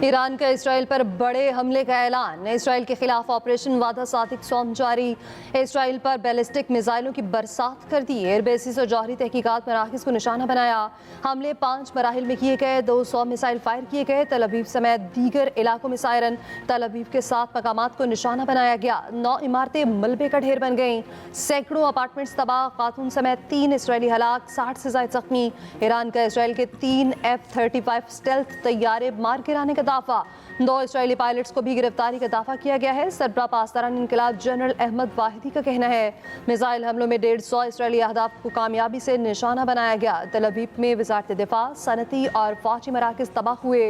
Iran का Israel पर बड़े हमले का ऐलान। इसराइल के खिलाफ ऑपरेशन वादा सादिक सौम जारी। इसराइल पर बैलिस्टिक मिसाइलों की बरसात कर दी। एयरबेसिस और जौहरी तहकीकात मराकज़ को निशाना बनाया। हमले 5 मराहिल में किए गए। 200 मिसाइल फायर किए गए। तल अवीव समेत दीगर इलाकों में सायरन। तल अवीव के 7 मकामात को निशाना बनाया गया। 9 इमारतें मलबे का ढेर बन गईं। सैकड़ों अपार्टमेंट्स तबाह। खातून समेत 3 इसराइली हलाक, 60 से ज्यादा जख्मी। ईरान का इसराइल के 3 F-35 स्टेल्थ तैयारे मार गिराने का दावा। 2 इसराइली पायलट्स को भी गिरफ्तारी का दावा किया गया है। सरबराह पासदारान इनकलाब जनरल अहमद वाहिदी का कहना है मिसाइल हमलों में 150 इसराइली अहदाफ को कामयाबी से निशाना बनाया गया। तल अवीव में वजारत दिफा, सनती और फौजी मराकज़ तबाह हुए।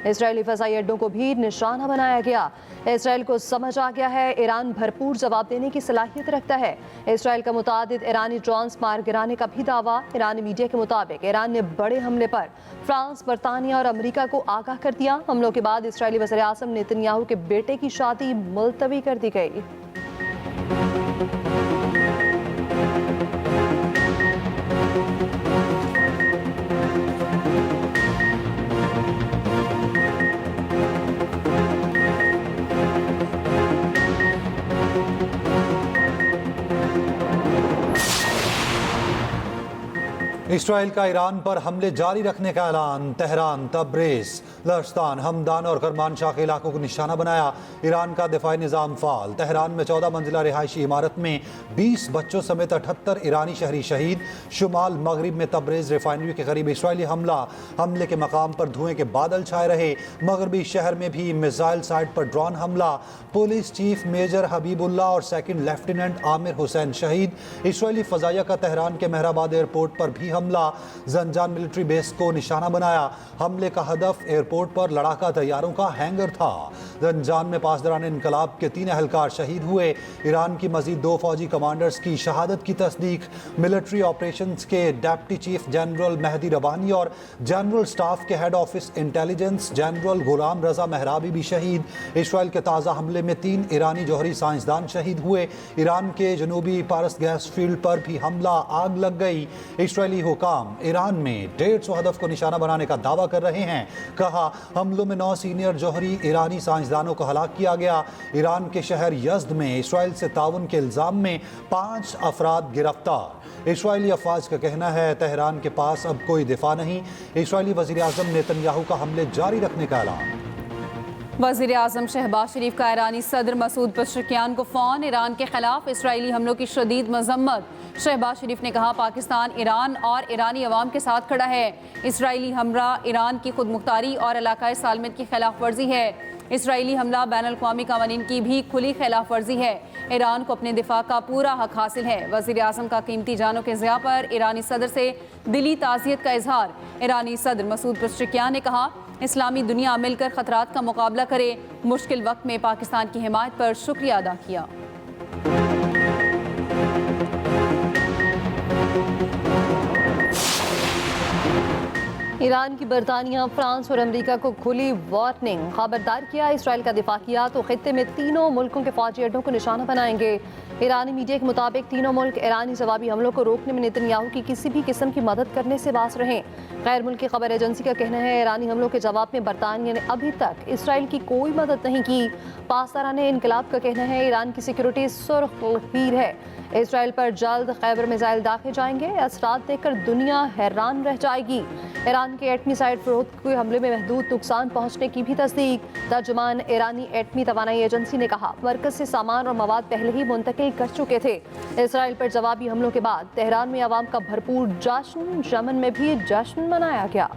इसराइली फ़ज़ाई अड्डों को भी निशाना बनाया गया। इसराइल को समझ आ गया है ईरान भरपूर जवाब देने की सलाहियत रखता है। इसराइल का मुतादिद ईरानी ड्रोन्स मार गिराने का भी दावा। ईरानी मीडिया के मुताबिक ईरान ने बड़े हमले पर फ्रांस, बरतानिया और अमरीका को आगाह कर दिया। हमलों के बाद इसराइली वज़ीर आज़म नेतन्याहू के बेटे की शादी मुलतवी कर दी गई। इसराइल का ईरान पर हमले जारी रखने का ऐलान। तेहरान, तब्रेज़, लर्स्तान, हमदान और करमानशाह के इलाकों को निशाना बनाया। ईरान का दिफाई निज़ाम फाल। तेहरान में 14 मंजिला रिहायशी इमारत में 20 बच्चों समेत 78 ईरानी शहरी शहीद। शुमाल मगरिब में तब्रेज़ रिफाइनरी के करीब इसराइली हमले के मकाम पर धुएं के बादल छाए रहे। मगरबी शहर में भी मिसाइल साइट पर ड्रोन हमला। पुलिस चीफ मेजर हबीबुल्लाह और सेकंड लेफ्टिनेंट आमिर हुसैन शहीद। इसराइली फ़ज़ाइया का तेहरान के मेहराबाद एयरपोर्ट पर भी हमला। जंजान मिलिट्री बेस को निशाना बनाया। हमले का हदफ एयरपोर्ट पर लड़ाका तैयारों का हैंगर था। जंजान में पासदारान इनकलाब के 3 अहलकार शहीद हुए। ईरान की मजीद 2 फौजी कमांडर्स की शहादत की तस्दीक। मिलिट्री ऑपरेशंस के डिप्टी चीफ जनरल मेहदी रबानी और जनरल स्टाफ के हेड ऑफिस इंटेलिजेंस जनरल गुलाम रजा मेहराबी भी शहीद। इसराइल के ताज़ा हमले में 3 ईरानी जौहरी साइंसदान शहीद हुए। ईरान के जनूबी पारस गैस फील्ड पर भी हमला, आग लग गई। इसराइली हुकाम ईरान में 150 हदफ को निशाना बनाने का दावा कर रहे हैं। कहा हमलों में 9 सीनियर जौहरी ईरानी साइंसदानों को हलाक किया गया। ईरान के शहर यज़्द में इसराइल से ताउन के इल्ज़ाम में 5 अफराद गिरफ्तार। इसराइली अफवाज का कहना है तेहरान के पास अब कोई दिफा नहीं। इसराइली वज़ीर आज़म नेतन्याहू का हमले जारी रखने का ऐलान। वज़ीर आज़म शहबाज शरीफ का ईरानी सदर मसूद पेज़ेश्कियान को फ़ोन। ईरान के खिलाफ इसराइली हमलों की शदीद मजम्मत। शहबाज शरीफ ने कहा पाकिस्तान ईरान और ईरानी अवाम के साथ खड़ा है। इसराइली हमला ईरान की खुद मुख्तारी और इलाकाई सालमियत की खिलाफ वर्जी है। इसराइली हमला बैनुल-अक़वामी क़वानीन की भी खुली खिलाफ वर्जी है। ईरान को अपने दिफा का पूरा हक हासिल है। वज़ीर आज़म का कीमती जानों के ज़िया पर ईरानी सदर से दिली ताज़ियत का इजहार। ईरानी सदर मसूद पेज़ेश्कियान ने कहा इस्लामी दुनिया मिलकर खतरात का मुकाबला करे। मुश्किल वक्त में पाकिस्तान की हिमायत पर शुक्रिया अदा किया। ईरान की बरतानिया, फ्रांस और अमेरिका को खुली वार्निंग। खबरदार किया इसराइल का दिफा किया तो खित्ते में तीनों मुल्कों के फौजी अड्डों को निशाना बनाएंगे। ईरानी मीडिया के मुताबिक तीनों मुल्क ईरानी जवाबी हमलों को रोकने में नेतन्याहू की किसी भी किस्म की मदद करने से बाज रहें। गैर मुल्की खबर एजेंसी का कहना है ईरानी हमलों के जवाब में बरतानिया ने अभी तक इसराइल की कोई मदद नहीं की। पासदारान इनकलाब का कहना है ईरान की सिक्योरिटी सुरखीर है। इसराइल पर जल्द खैबर मिसाइल दागे जाएंगे। असरात देखकर दुनिया हैरान रह जाएगी। ईरान के एटमी साइट फरोख्त के हमले में महदूद नुकसान पहुंचने की भी तस्दीक। तर्जुमान ईरानी एटमी तवानाई एजेंसी ने कहा मरकज से सामान और मवाद पहले ही मुंतकिल कर चुके थे। इसराइल पर जवाबी हमलों के बाद तेहरान में अवाम का भरपूर जश्न। यमन में भी जश्न मनाया गया।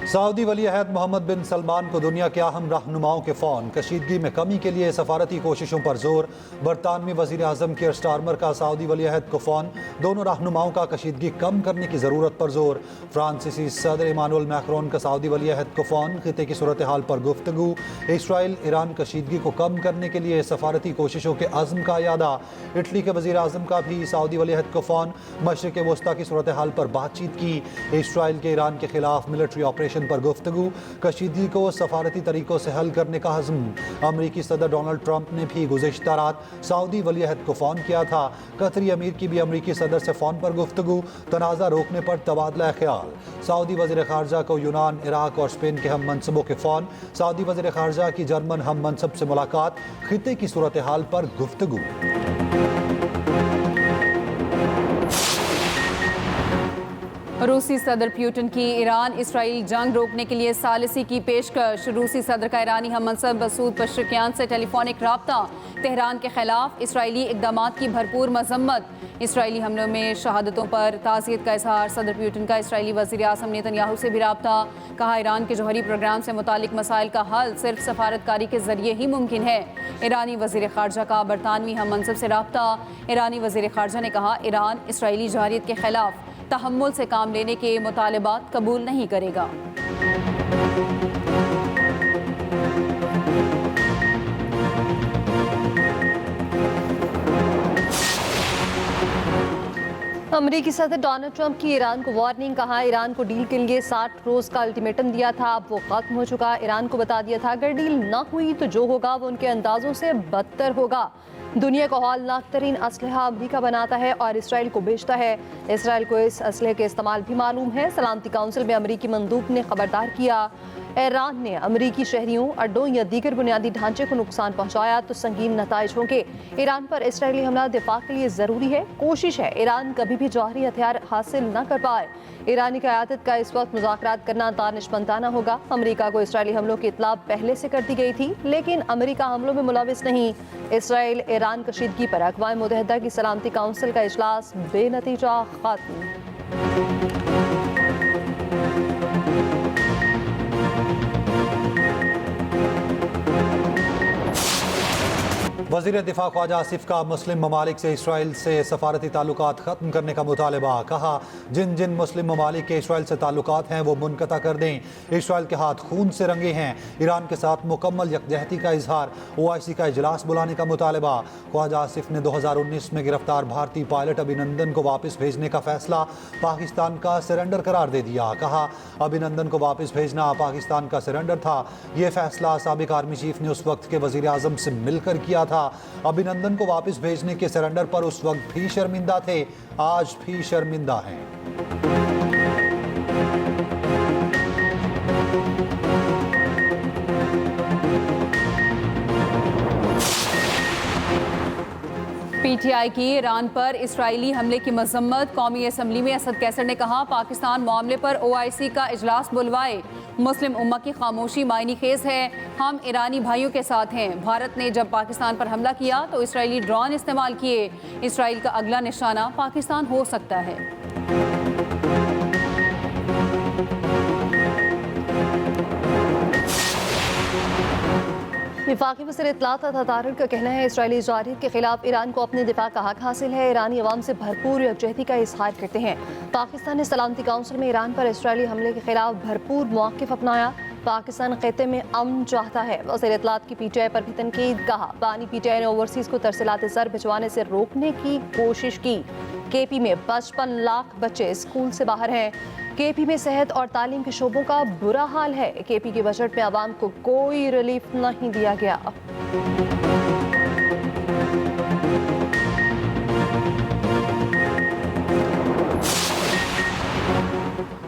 सऊदी वली अहद मोहम्मद बिन सलमान को दुनिया के अहम रहनुमाओं के फ़ोन। कशीदगी में कमी के लिए सफारती कोशिशों पर जोर। बरतानवी वज़ीर आज़म कियर स्टारमर का सऊदी वली अहद को फ़ोन। दोनों रहनुमाओं का कशीदगी कम करने की ज़रूरत पर जोर। फ्रांसीसी सदर इमानुएल मैक्रोन का सऊदी वली अहद को फ़ोन। खिते की सूरत हाल पर गुफ्तगू। इसराइल ईरान कशीदगी को कम करने के लिए सफारती कोशिशों के अज़्म का यादा। इटली के वज़ीर आज़म का भी सऊदी वली अहद को फ़ोन। मशरिक़ वस्ता की सूरत हाल पर बातचीत की। इसराइल के ईरान के खिलाफ मिलिट्री ऑपरेशन एक्सटेंशन पर गुफ्तगू, कशीदगी को सफारती तरीकों से हल करने का हज़्म। अमरीकी सदर डोनाल्ड ट्रंप ने भी गुज़िश्ता रात सऊदी वलीअहद को फ़ोन किया था। कतरी अमीर की भी अमरीकी सदर से फ़ोन पर गुफ्तगू, तनाज़ा रोकने पर तबादला ख्याल। सऊदी वज़ीर ख़ारजा को यूनान, इराक और स्पेन के हम मनसबों के फ़ोन। सऊदी वज़ीर ख़ारजा की जर्मन हम मनसब से मुलाकात, खित्ते की सूरत हाल पर गुफ्तगू। रूसी सदर पुतिन की ईरान इसराइल जंग रोकने के लिए सालिसी की पेशकश। रूसी सदर का ईरानी हम मनसब मसूद पशकियान से टेलीफोनिक राब्ता। तेहरान के खिलाफ इसराइली इकदाम की भरपूर मजम्मत। इसराइली हमलों में शहादतों पर ताज़ियत का इजहार। सदर पुतिन का इसराइली वज़ीर आज़म नेतन्याहू से भी राब्ता। कहा, ईरान के जौहरी प्रोग्राम से मुतालिक मसाइल का हल सिर्फ सफारतकारी के जरिए ही मुमकिन है। ईरानी वज़ीर ख़ारजा का बरतानवी हम मनसब से राब्ता। ईरानी वज़ीर ख़ारजा ने कहा, ईरान इसराइली जौहरियत के खिलाफ तहम्मुल से काम लेने के मुतालबात कबूल नहीं करेगा। अमरीकी सदर डोनाल्ड ट्रंप की ईरान को वार्निंग। कहा, ईरान को डील के लिए 60 रोज का अल्टीमेटम दिया था, अब वो खत्म हो चुका। ईरान को बता दिया था अगर डील ना हुई तो जो होगा वो उनके अंदाजों से बदतर होगा। दुनिया का हौलनाक तरीन असलहा अमरीका बनाता है और इसराइल को बेचता है। इसराइल को इस असलहे के इस्तेमाल भी मालूम है। सलामती काउंसिल में अमरीकी मंदूब ने खबरदार किया, ईरान ने अमरीकी शहरियों, अड्डों या दीगर बुनियादी ढांचे को नुकसान पहुंचाया तो संगीन नताइज होंगे। ईरान पर इसराइली हमला दिफा के लिए ज़रूरी है। कोशिश है ईरान कभी भी जौहरी हथियार हासिल न कर पाए। ईरानी क़यादत का इस वक्त मुज़ाकरात करना दानिशमंदाना होगा। अमरीका को इसराइली हमलों की इत्तला पहले से कर दी गई थी, लेकिन अमरीका हमलों में मुलविस नहीं। इसराइल ईरान कशीदगी पर अक़वाम मुत्तहिदा की सलामती काउंसिल का इजलास बेनतीजा ख़त्म। वज़ीर दिफा ख्वाजा आसिफ का मुस्लिम ममालिक से इसराइल से सफारती ताल्लुकात ख़त्म करने का मुतालबा। कहा, जिन जिन मुस्लिम ममालिक के इसराइल से ताल्लुकात हैं वो मुनक़ता कर दें। इसराइल के हाथ खून से रंगे हैं। ईरान के साथ मुकम्मल यकजहती का इजहार। OIC का इजलास बुलाने का मुतालबा। ख्वाजा आसिफ ने 2019 में गिरफ्तार भारतीय पायलट अभिनंदन को वापस भेजने का फैसला पाकिस्तान का सरेंडर करार दे दिया। कहा, अभिनंदन को वापस भेजना पाकिस्तान का सरेंडर था। ये फैसला साबिक आर्मी चीफ ने उस वक्त के वज़ीर आज़म से मिलकर किया था। अभिनंदन को वापस भेजने के सरेंडर पर उस वक्त भी शर्मिंदा थे, आज भी शर्मिंदा हैं। PTI की ईरान पर इसराइली हमले की मजम्मत। कौमी असम्बली में असद कैसर ने कहा, पाकिस्तान मामले पर OIC का इजलास बुलवाए। मुस्लिम उम्मा की खामोशी मायनी खेज है। हम ईरानी भाइयों के साथ हैं। भारत ने जब पाकिस्तान पर हमला किया तो इसराइली ड्रोन इस्तेमाल किए। इसराइल का अगला निशाना पाकिस्तान हो सकता है। वफाकी वज़ीर इत्तलात तदारुक का कहना है, इसराइली जौहरियत के खिलाफ ईरान को अपने दिफा का हक हासिल है। ईरानी अवाम से भरपूर यकजहती का इजहार करते हैं। पाकिस्तान ने सलामती काउंसिल में ईरान पर इसराइली हमले के खिलाफ भरपूर मौक़िफ़ अपनाया। पाकिस्तान ख़ित्ते में अमन चाहता है। वज़ीर इत्तलात की PTI पर भी तनकीद। कहा, बानी PTI ने ओवरसीज़ को तरसीलात ज़र भिजवाने से रोकने की कोशिश की। KP में 55 लाख बच्चे स्कूल से बाहर हैं। KP में सेहत और तालीम के शोबों का बुरा हाल है। KP के बजट में आवाम को कोई रिलीफ नहीं दिया गया।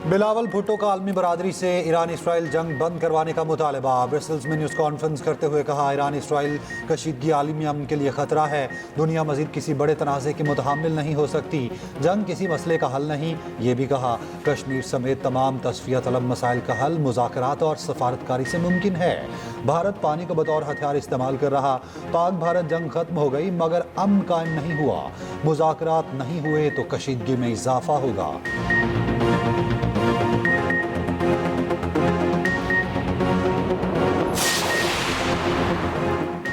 बिलावल भुट्टो का आलमी बरादरी से ईरान इसराइल जंग बंद करवाने का मुतालबा। ब्रसेल्स में न्यूज़ कॉन्फ्रेंस करते हुए कहा, ईरान इसराइल कशीदगी आलमी अमन के लिए ख़तरा है। दुनिया मज़ीद किसी बड़े तनाज़े की मुतहम्मिल नहीं हो सकती। जंग किसी मसले का हल नहीं। ये भी कहा, कश्मीर समेत तमाम तस्फिया तलब मसाइल का हल मुज़ाकरात और सफारतकारी से मुमकिन है। भारत पानी को बतौर हथियार इस्तेमाल कर रहा। पाक भारत जंग ख़त्म हो गई मगर अमन कायम नहीं हुआ। मुज़ाकरात नहीं हुए तो कशीदगी में इजाफा होगा।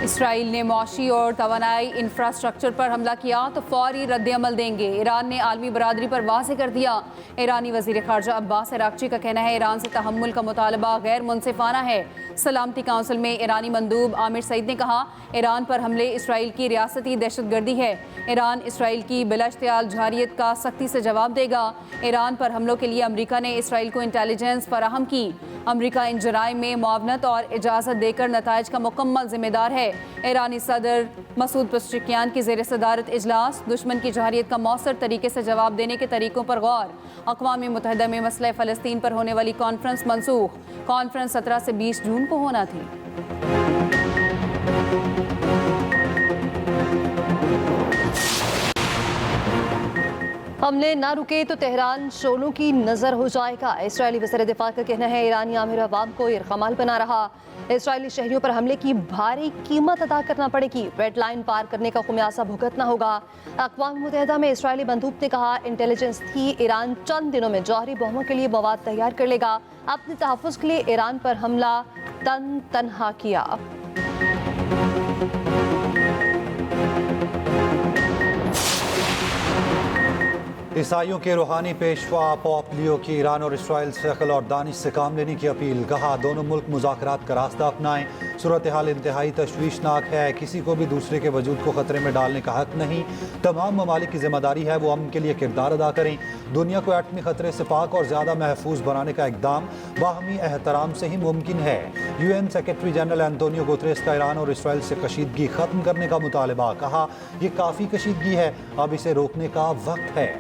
इसराइल ने मौशी और तवानाई इंफ्रास्ट्रक्चर पर हमला किया तो फौरी रद्द-ए-अमल देंगे। ईरान ने आलमी बरादरी पर वाज़ेह कर दिया। ईरानी वज़ीर ख़ारजा अब्बास अरागची का कहना है, ईरान से तहम्मुल का मुतालबा गैर मुनसिफाना है। सलामती काउंसिल में ईरानी मंदूब आमिर सईद ने कहा, ईरान पर हमले इसराइल की रियासती दहशतगर्दी है। ईरान इसराइल की बिलाइश्तियाल जारियत का सख्ती से जवाब देगा। ईरान पर हमलों के लिए अमेरिका ने इसराइल को इंटेलिजेंस फराहम की। अमेरिका इन जराइम में मुआवनत और इजाज़त देकर नताइज का मुकम्मल जिम्मेदार है। ईरानी सदर मसूद पेज़ेश्कियान की ज़ेर सदारत इजलास, दुश्मन की जारियत का मौसर तरीके से जवाब देने के तरीकों पर गौर। अक़वाम मुत्तहिदा में मसला फ़लस्तीन पर होने वाली कॉन्फ्रेंस मनसूख। कॉन्फ्रेंस 17 से 20 जून को होना थी। हमले ना रुके तो तेहरान शोलों की नज़र हो जाएगा। इसराइली वज़ीर दिफा का कहना है, ईरानी आमिर अवाम को यरग़माल बना रहा। इसराइली शहरियों पर हमले की भारी कीमत अदा करना पड़ेगी। रेड लाइन पार करने का खुमियासा भुगतना होगा। अक़वाम मुत्तहिदा में इसराइली बंदूक ने कहा, इंटेलिजेंस थी ईरान चंद दिनों में जौहरी बमों के लिए मवाद तैयार कर लेगा। अपने तहफ़्फ़ुज़ के लिए ईरान पर हमला तनहा किया। ईसाइयों के रूहानी पेशवा पोप लियो की ईरान और इसराइल से अक़ल और दानिश से काम लेने की अपील। कहा, दोनों मुल्क मुज़ाकरात का रास्ता अपनाएं। सूरत हाल इंतहाई तशवीशनाक है, किसी को भी दूसरे के वजूद को ख़तरे में डालने का हक नहीं। तमाम ममालिक की जिम्मेदारी है वो अमन के लिए किरदार अदा करें। दुनिया को एटमी ख़तरे से पाक और ज़्यादा महफूज बनाने का इक़दाम बाहमी एहतराम से ही मुमकिन है। UN secretary general Antonio Guterres का ईरान और इसराइल से कशीदगी ख़त्म करने का मुतालबा। कहा, यह काफ़ी कशीदगी है, अब इसे रोकने का वक्त है।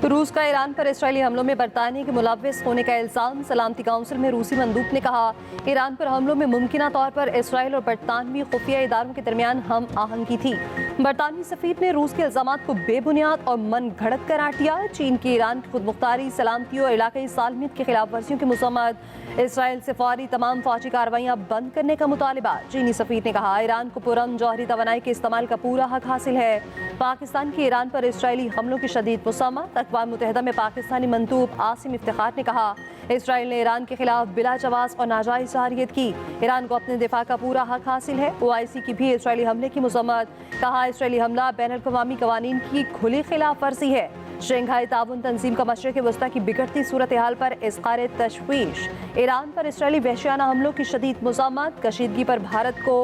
रूस का ईरान पर इसराइली हमलों में बरतानिया के मुलव्विस होने का इल्ज़ाम। सलामती काउंसिल में रूसी मंदूब ने कहा, ईरान पर हमलों में मुमकिना तौर पर इसराइल और बरतानवी खुफिया इदारों के दरमियान हम आहंगी थी। बरतानवी सफ़ीर ने रूस के इल्ज़ामात को बेबुनियाद और मन घड़त करार दिया। चीन की ईरान की खुदमुख्तारी, सलामती और इलाक़ाई सालमियत की खिलाफ वर्जियों की मज़म्मत। इसराइल से फौरी तमाम फ़ौजी कार्रवाइयाँ बंद करने का मुतालिबा। चीनी सफ़ीर ने कहा, ईरान को पुरअमन जौहरी तवानाई के इस्तेमाल का पूरा हक हासिल है। पाकिस्तान की ईरान पर इसराइली हमलों की शदीद मुसम्मत। अक़वाम मुत्तहिदा में पाकिस्तानी मंदूब आसिम इफ्तिखार ने कहा, इसराइल ने ईरान के खिलाफ बिला जवाज़ और नाजायज़ जारियत की। ईरान को अपने दिफा का पूरा हक हासिल है। OIC की भी इसराइली हमले की मज़म्मत। कहा, इसराइली हमला बैनुल-अक़वामी क़वानीन की खुली खिलाफ वर्जी है। शंघाई ताउन तंजीम का मशरिक़ वस्ता की बिगड़ती सूरत हाल पर इज़हार तशवीश। ईरान पर इसराइली वहशियाना हमलों की शदीद मुज़म्मत। कशीदगी पर भारत को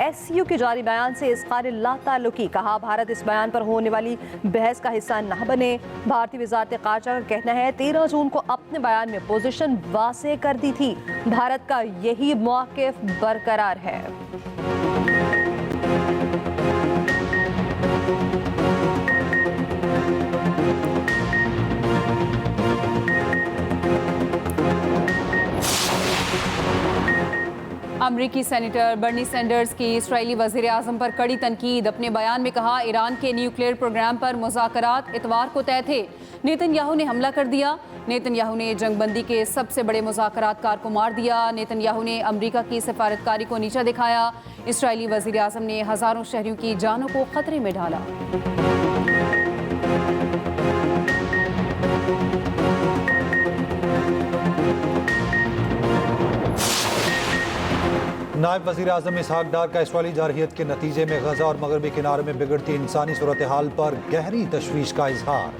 SCO के जारी बयान से इज़हार लाताल्लुकी। कहा, भारत इस बयान पर होने वाली बहस का हिस्सा न बने। भारतीय वज़ारत ख़ारजा का कहना है, 13 जून को अपने बयान में पोजीशन वाज़ेह कर दी थी। भारत का यही मौक़िफ़ बरकरार है। अमरीकी सेनेटर बर्नी सैंडर्स की इसराइली वज़ीर आज़म पर कड़ी तनकीद। अपने बयान में कहा, ईरान के न्यूक्लियर प्रोग्राम पर मुज़ाकरात इतवार को तय थे। नेतन्याहू ने हमला कर दिया। नेतन्याहू ने जंगबंदी के सबसे बड़े मुज़ाकरातकार को मार दिया। नेतन्याहू ने अमरीका की सफारतकारी को नीचा दिखाया। इसराइली वज़ीर आज़म ने हज़ारों शहरियों की जानों को खतरे में डाला। नायब वज़ीर आज़म इसहाक डार का इसराइली जारहियत के नतीजे में गजा और मगरबी किनारे में बिगड़ती इंसानी सूरत हाल पर गहरी तशवीश का इजहार।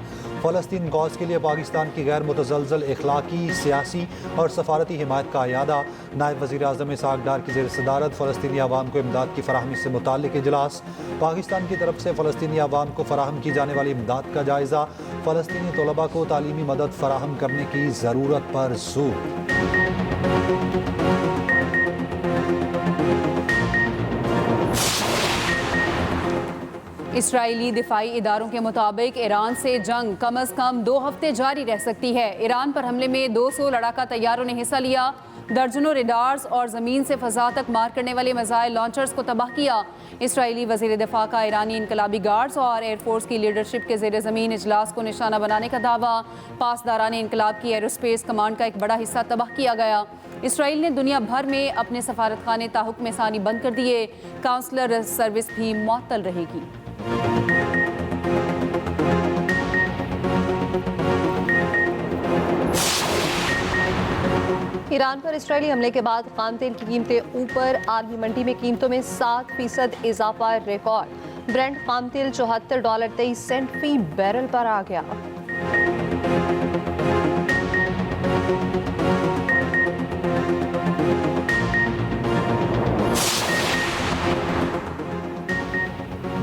फ़लस्तीन कॉज के लिए पाकिस्तान की गैर मुतज़लज़ल इखलाकी, सियासी और सफारती हिमायत का अयादा। नायब वज़ीर आज़म इसहाक डार की ज़ेर सदारत फ़लस्तीनी अवाम को इमदाद की फराहमी से मुताल्लिक़ इजलास। पाकिस्तान की तरफ से फ़लस्तीनी अवाम को फराहम की जाने वाली इमदाद का जायज़ा। फ़लस्तीनी तलबा को तालीमी मदद फराहम करने की ज़रूरत पर जोर। इसराइली दिफाई इदारों के मुताबिक ईरान से जंग कम अज़ कम 2 हफ्ते जारी रह सकती है। ईरान पर हमले में 200 लड़ाका तैयारों ने हिस्सा लिया। दर्जनों रेडार्स और ज़मीन से फ़ज़ा तक मार करने वाले मिसाइल लॉन्चर्स को तबाह किया। इसराइली वज़ीर दिफा का ईरानी इनकलाबी गार्ड्स और एयरफोर्स की लीडरशिप के ज़ेर ज़मीन इजलास को निशाना बनाने का दावा। पासदारान इनकलाब की एरोस्पेस कमांड का एक बड़ा हिस्सा तबाह किया गया। इसराइल ने दुनिया भर में अपने सफारतखाने ताहुक्म सानी बंद कर दिए। काउंसलर सर्विस भी मुअत्तल रहेगी। ईरान पर इसराइली हमले के बाद खाम तेल की कीमतें ऊपर। आलमी मंडी में कीमतों में 7% इजाफा रिकॉर्ड। ब्रेंट खाम तेल $74.23 फी बैरल पर आ गया।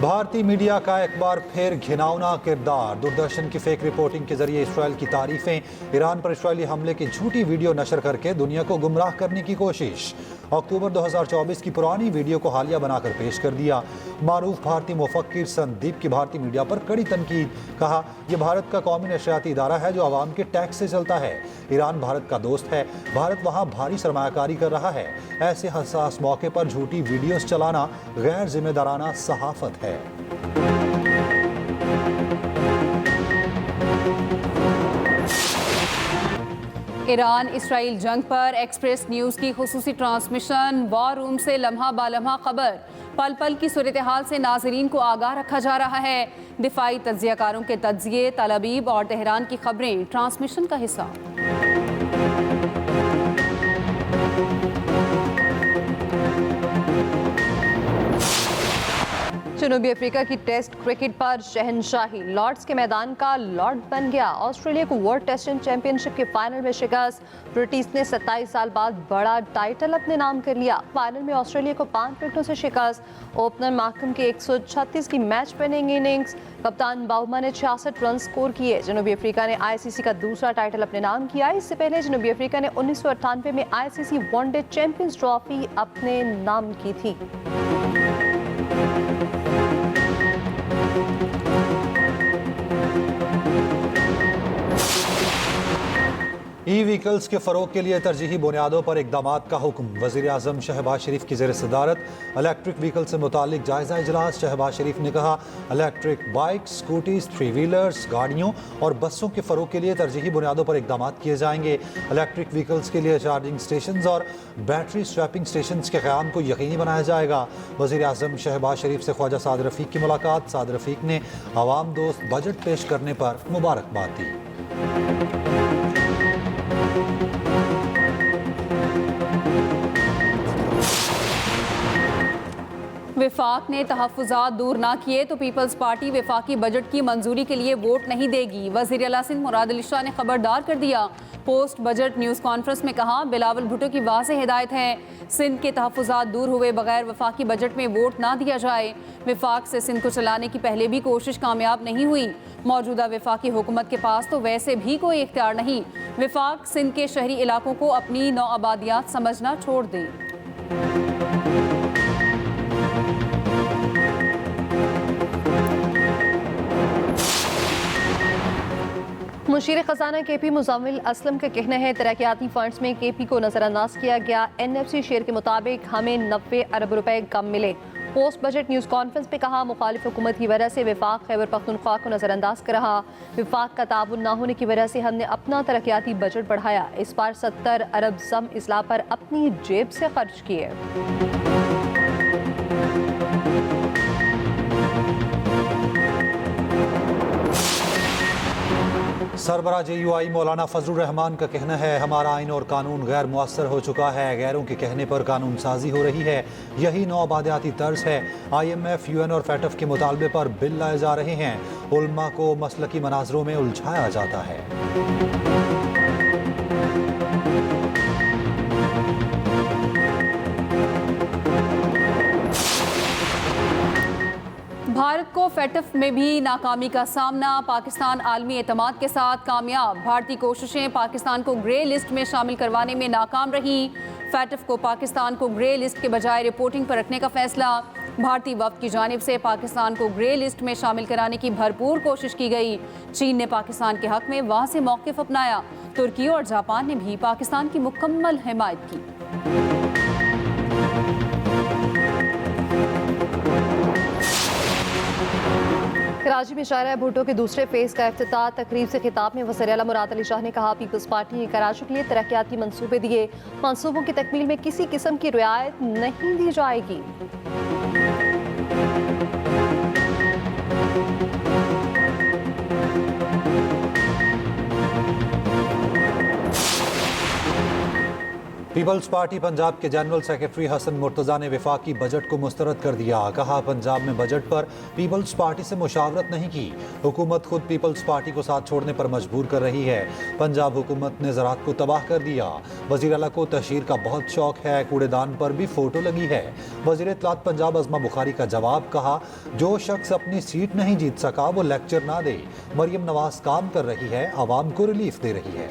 भारतीय मीडिया का एक बार फिर घिनौना किरदार। दूरदर्शन की फेक रिपोर्टिंग के जरिए इसराइल की तारीफें, ईरान पर इसराइली हमले की झूठी वीडियो नशर करके दुनिया को गुमराह करने की कोशिश। अक्टूबर 2024 की पुरानी वीडियो को हालिया बनाकर पेश कर दिया। मारूफ भारतीय मुफक्किर संदीप की भारतीय मीडिया पर कड़ी तनकीद। कहा, यह भारत का कौमी नशरियाती इदारा है जो आवाम के टैक्स से चलता है। ईरान भारत का दोस्त है, भारत वहाँ भारी सरमायाकारी कर रहा है। ऐसे हसास मौके पर झूठी वीडियोस चलाना गैर जिम्मेदाराना सहाफत है। ईरान इसराइल जंग पर एक्सप्रेस न्यूज़ की खुसूसी ट्रांसमिशन। वॉर रूम से लम्हा बालम्हा खबर। पल पल की सूरत हाल से नाजरीन को आगाह रखा जा रहा है। दिफाई तज्जियाकारों के तज्जिए, तलाबीब और तेहरान की खबरें ट्रांसमिशन का हिस्सा। जनूबी अफ्रीका की टेस्ट क्रिकेट पर शहनशाही। लॉर्ड्स के मैदान का लॉर्ड बन गया। ऑस्ट्रेलिया को वर्ल्ड टेस्ट चैंपियनशिप के फाइनल में शिकस्त। ब्रिटिश ने 27 साल बाद बड़ा टाइटल अपने नाम कर लिया। फाइनल में ऑस्ट्रेलिया को 5 विकेटों से शिकस्त। ओपनर मार्कम के 136 की मैच विनिंग इनिंग्स। कप्तान बाउमा ने 66 रन स्कोर किए। जनूबी अफ्रीका ने आईसीसी का दूसरा टाइटल अपने नाम किया। इससे पहले जनूबी अफ्रीका ने 1998 में आईसीसी वनडे चैंपियंस ट्रॉफी अपने नाम की थी। ई व्हीकल्स के फरोग के लिए तरजीही बुनियादों पर इकदामात का हुक्म। वज़ीर आज़म शहबाज शरीफ की ज़ेर सदारत इलेक्ट्रिक व्हीकल से मुतालिक जायज़ा इजलास। शहबाज शरीफ ने कहा, इलेक्ट्रिक बाइक, स्कूटीज, 3 व्हीलर्स, गाड़ियों और बसों के फरोग के लिए तरजीही बुनियादों पर इकदामात किए जाएंगे। इलेक्ट्रिक व्हीकल्स के लिए चार्जिंग स्टेशन और बैटरी स्वैपिंग स्टेशन के क़याम को यकीनी बनाया जाएगा। वज़ीर आज़म शहबाज शरीफ से ख्वाजा साद रफ़ीक की मुलाकात। साद रफ़ीक ने आवाम दोस्त बजट पेश करने पर मुबारकबाद दी। विफाक ने तहफ़्फ़ुज़ात दूर ना किए तो पीपल्स पार्टी विफाकी बजट की मंजूरी के लिए वोट नहीं देगी। वज़ीर आला सिंध मुराद अली शाह ने खबरदार कर दिया। पोस्ट बजट न्यूज़ कॉन्फ्रेंस में कहा, बिलावल भुट्टो की वाज़ेह हिदायत है, सिंध के तहफ़्फ़ुज़ात दूर हुए बगैर वफाकी बजट में वोट ना दिया जाए। विफाक से सिंध को चलाने की पहले भी कोशिश कामयाब नहीं हुई। मौजूदा विफाकी हुकूमत के पास तो वैसे भी कोई इख्तियार नहीं। विफाक सिंध के शहरी इलाकों को अपनी नौआबादियात समझना छोड़ दें। मुशीर खजाना केपी मुज़म्मिल असलम का कहना है, तरक्याती फंड्स में केपी को नजरअंदाज किया गया। एनएफसी शेयर के मुताबिक हमें 90 अरब रुपए कम मिले। पोस्ट बजट न्यूज़ कॉन्फ्रेंस पे कहा, मुखालिफ हुकूमत की वजह से विफाक खैबर पख्तूनख्वा को नजरअंदाज कर रहा। विफाक का ताबुन ना होने की वजह से हमने अपना तरक्याती बजट बढ़ाया। इस बार 70 अरब सम इस्लाह पर अपनी जेब से खर्च किए। सरबरा JUI मौलाना फजलुर रहमान का कहना है, हमारा आइन और कानून गैर मुअस्सर हो चुका है। गैरों के कहने पर कानून साजी हो रही है। यही नौआबादियाती तर्ज है। IMF, UN और FATF के मुतालबे पर बिल लाए जा रहे हैं। उलमा को मसलकी मनाजरों में उलझाया जाता है। भारत को फैटफ में भी नाकामी का सामना। पाकिस्तान आलमी एतमाद के साथ कामयाब। भारतीय कोशिशें पाकिस्तान को ग्रे लिस्ट में शामिल करवाने में नाकाम रही। फैटफ को पाकिस्तान को ग्रे लिस्ट के बजाय रिपोर्टिंग पर रखने का फैसला। भारतीय वफ्द की जानिब से पाकिस्तान को ग्रे लिस्ट में शामिल कराने की भरपूर कोशिश की गई। चीन ने पाकिस्तान के हक में वाज़ेह मौक़िफ़ अपनाया। तुर्की और जापान ने भी पाकिस्तान की मुकम्मल हिमायत की। कराची में शायरा भुट्टो के दूसरे फेज का इफ्तिताह। तकरीब से खिताब में वज़ीर आला मुराद अली शाह ने कहा, पीपल्स पार्टी ने कराची के लिए तरक्याती मंसूबे दिए। मंसूबों की तकमील में किसी किस्म की रियायत नहीं दी जाएगी। पीपल्स पार्टी पंजाब के जनरल सेक्रेटरी हसन मुर्तज़ा ने वफाकी बजट को मुस्तरद कर दिया। कहा, पंजाब में बजट पर पीपल्स पार्टी से मुशावरत नहीं की। हुकूमत खुद पीपल्स पार्टी को साथ छोड़ने पर मजबूर कर रही है। पंजाब हुकूमत ने ज़राअत को तबाह कर दिया। वज़ीर आला को तशहीर का बहुत शौक है, कूड़ेदान पर भी फोटो लगी है। वज़ीर इत्तलात पंजाब अज़मा बुखारी का जवाब, कहा, जो शख्स अपनी सीट नहीं जीत सका वो लेक्चर ना दे। मरियम नवाज काम कर रही है, आवाम को रिलीफ दे रही है।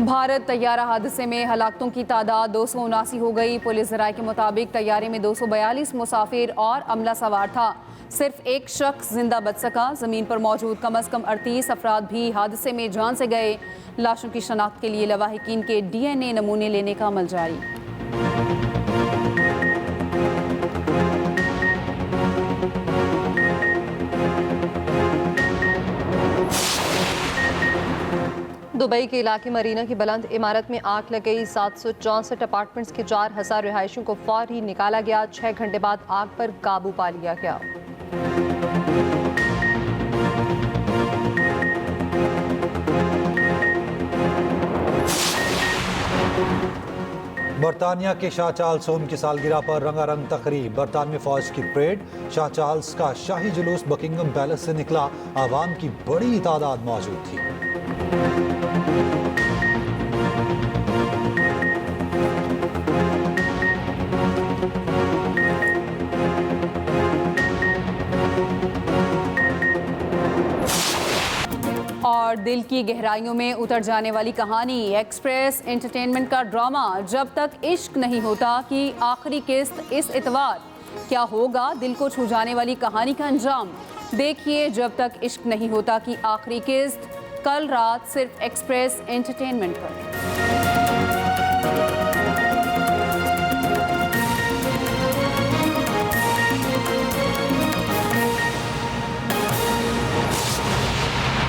भारत तैयारा हादसे में हलाकतों की तादाद 279 हो गई। पुलिस ज़राए के मुताबिक तैयारे में 242 मुसाफिर और अमला सवार था। सिर्फ एक शख्स जिंदा बच सका। ज़मीन पर मौजूद कम अज़ कम 38 अफराद भी हादसे में जान से गए। लाशों की शनाख्त के लिए लवाहिकीन के DNA नमूने लेने का अमल जारी। दुबई के इलाके मरीना की बुलंद इमारत में आग लग गई। 764 अपार्टमेंट्स के 4000 रिहायशियों को फौरी निकाला गया। 6 घंटे बाद आग पर काबू पा लिया गया। बरतानिया के शाह चार्ल्स होम की सालगिरह पर रंगारंग तकरीब। बरतानवी फौज की परेड, शाह चार्ल्स का शाही जुलूस बकिंगम पैलेस से निकला। आवाम की बड़ी तादाद मौजूद थी। और दिल की गहराइयों में उतर जाने वाली कहानी, एक्सप्रेस एंटरटेनमेंट का ड्रामा जब तक इश्क नहीं होता की आखिरी किस्त इस इतवार। क्या होगा दिल को छू जाने वाली कहानी का अंजाम? देखिए जब तक इश्क नहीं होता की आखिरी किस्त, कल रात सिर्फ एक्सप्रेस एंटरटेनमेंट पर।